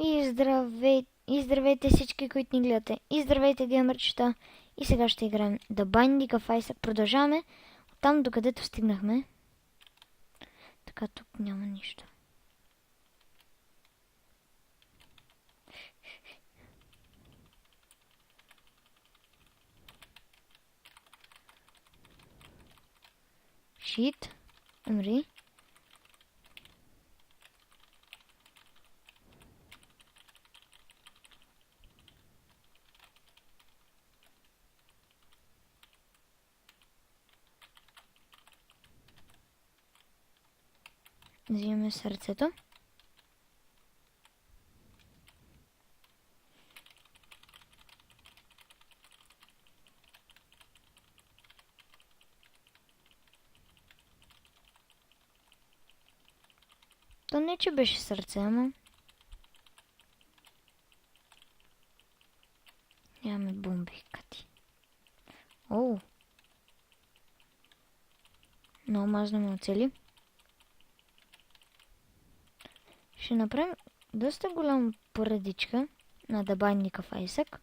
И здравейте всички, които ни гледате. И здравейте, геймърчета. И сега ще играем The Binding of Isaac. Продължаваме там, докъдето стигнахме. Така, тук няма нищо. Шит. Умри. Взимаме сърцето. То не, че беше сърце, ама... Нямаме бомби, кати. Оу! Много мазно ме оцели. Ще направим доста голяма поредичка на The Binding of Isaac.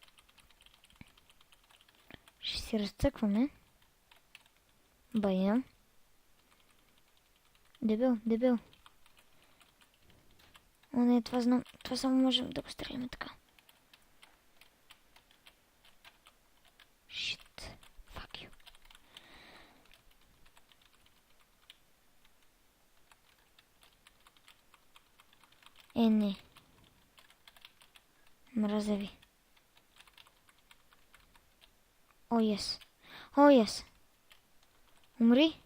Ще си разцъкваме. Бая. Дебел, дебел. О, не, това знам. Това само можем да го стреляме така. Shit. Fuck you. Не. Мразя ви. О, ес. О, ес. Умри.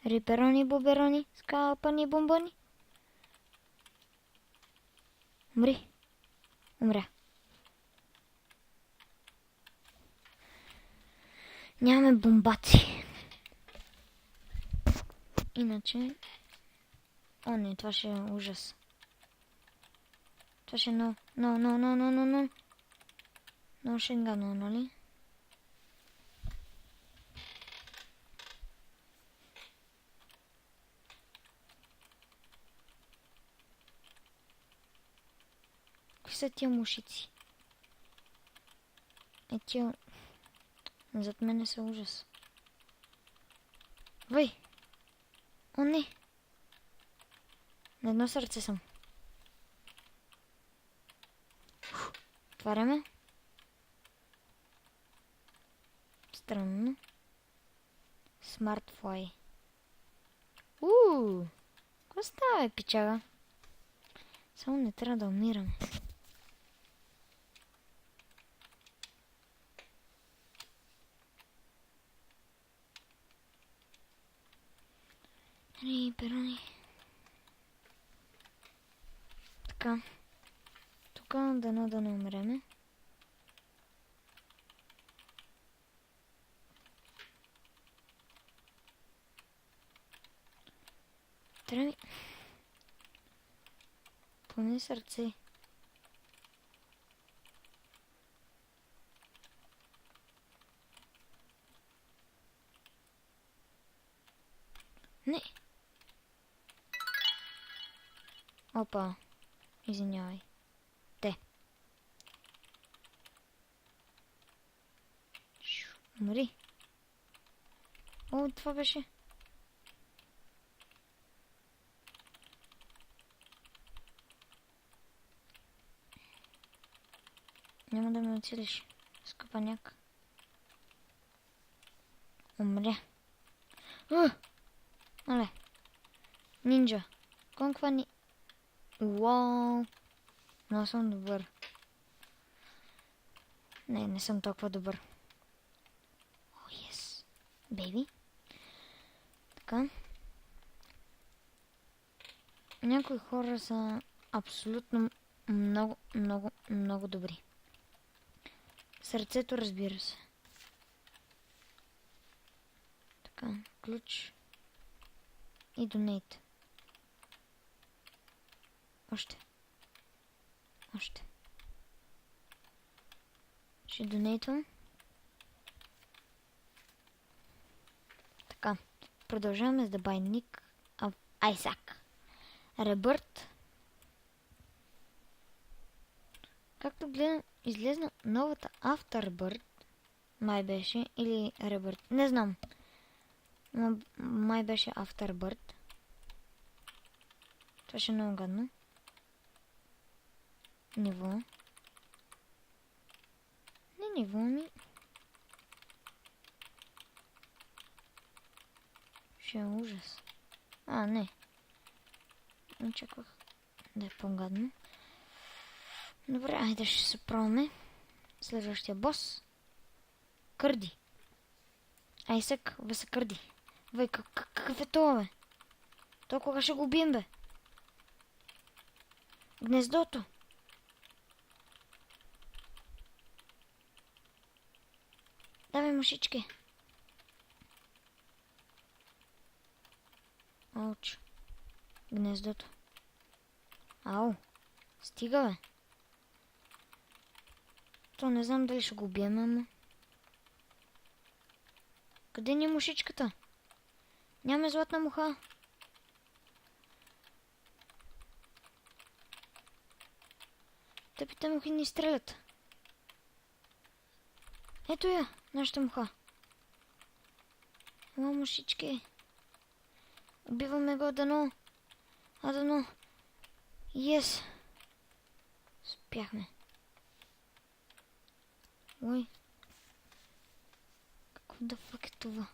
Риперони, буберони, скалпани, бомбони. Умри. Умря. Нямаме бомбаци. Иначе... О, не, това ще е ужас. Това ще е но. Но шенгано, нали? Какви са тия мушици? Тия... Зад мене са ужас. Вой! О, не! На едно сърце съм. Отваряме. Странно. Смартфлай. Какво става, бе, пичага? Само не трябва да умирам. Перони. Така. Тук дано да не умреме. Трябва ми... Поне сърце. Не. Опа. Извинявай. Те. Умри. О, това беше. Няма да ме оцелиш, скъпаняк. Умря. Але. Нинджа. Конква ни... Уау. Но съм добър. Не съм толкова добър. О, ес. Бейби. Така. Някои хора са абсолютно много добри. Сърцето, разбира се. Така, ключ. И донейт. Още. Ще донейтвам. Така, продължаваме с The Binding of Isaac. Ребърт. Както гледам, излезна новата Afterbird. Май беше. Или Rebirth. Не знам. Но май беше Afterbird. Това ще е много гадно. Ниво. Не ниво ми. Ще е ужас. Не. Очаквах да е по-гадно. Добре, айде ще се пробваме. Следващия бос. Кърди. Айсък, са Кърди. Вай, какъв е това, бе? То кога ще го убием, бе? Гнездото. Давай мушички. Ауч. Гнездото. Ау. Стига, бе. То не знам дали ще го убием, ама. Къде ни е мушичката? Няма златна муха. Тъпите мухи ни стрелят. Ето я, нашата муха. Ела, мушички. Убиваме го дано. Дано. Yes. Спяхме. Ой. Какво да фак е това?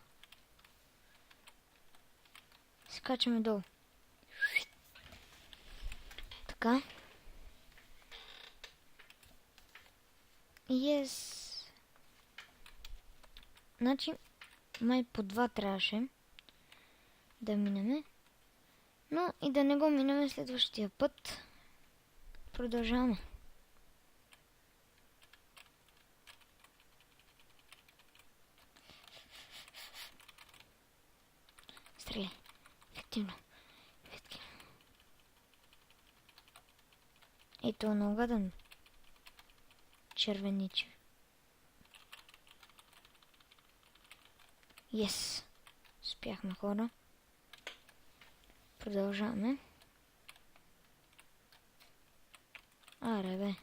Скачаме долу. Така. Yes. Значи, май по 2 трябваше да минеме. Но и да не го минеме следващия път. Продължаваме. Стреляй. Ефективно. Ето е много гаден. Червениче. Yes. Спяхме, хора. Продължаваме. Аре, бе.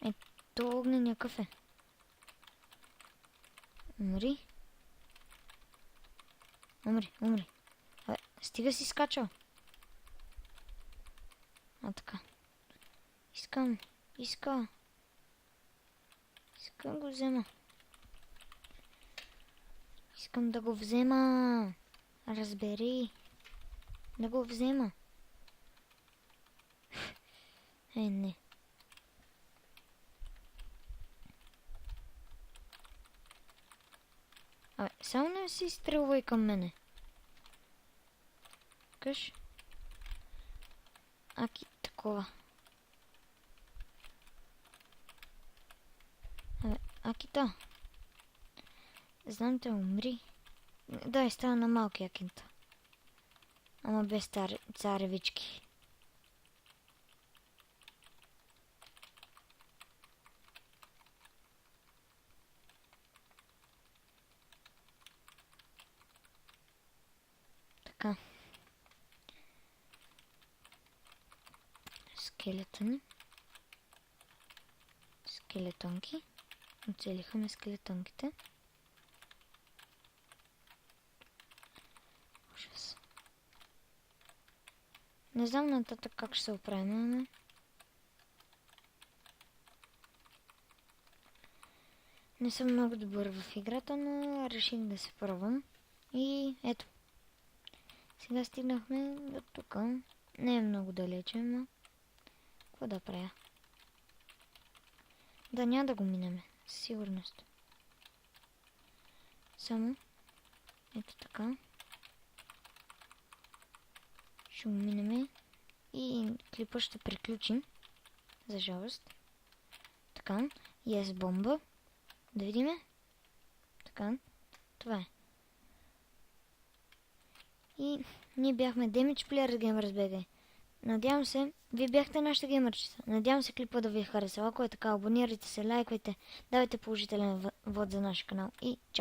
Ето огнения кафе. Умри. Умри. Абе, стига си скачал. Така. Искам го взема. Искам да го взема. Разбери. Да го взема. Не. Абе, само не си изстрелвай към мене. Къш? Аки такова. Абе, Акита. Знам те, умри. Дай, става на малки Акинта. Ама без царевички. Така. Скелетони. Скелетонки. Оцелиха ме скелетонките. Ужас. Не знам нататък как ще се оправим, но... Не съм много добър в играта, но реших да се пробвам. И ето. Сега стигнахме до тук. Не е много далече, но... Какво да правя? Да, няма да го минеме. Със сигурност. Само. Ето така. Ще го минеме. И клипа ще приключим. За жалост. Така. Yes, бомба. Да видиме. Така. Това е. И ние бяхме Damage Player Gamers BG. Надявам се, вие бяхте нашите геймърчета. Надявам се клипа да ви е харесал. Ако е така, абонирайте се, лайквайте, давайте положителен вод за нашия канал и чао!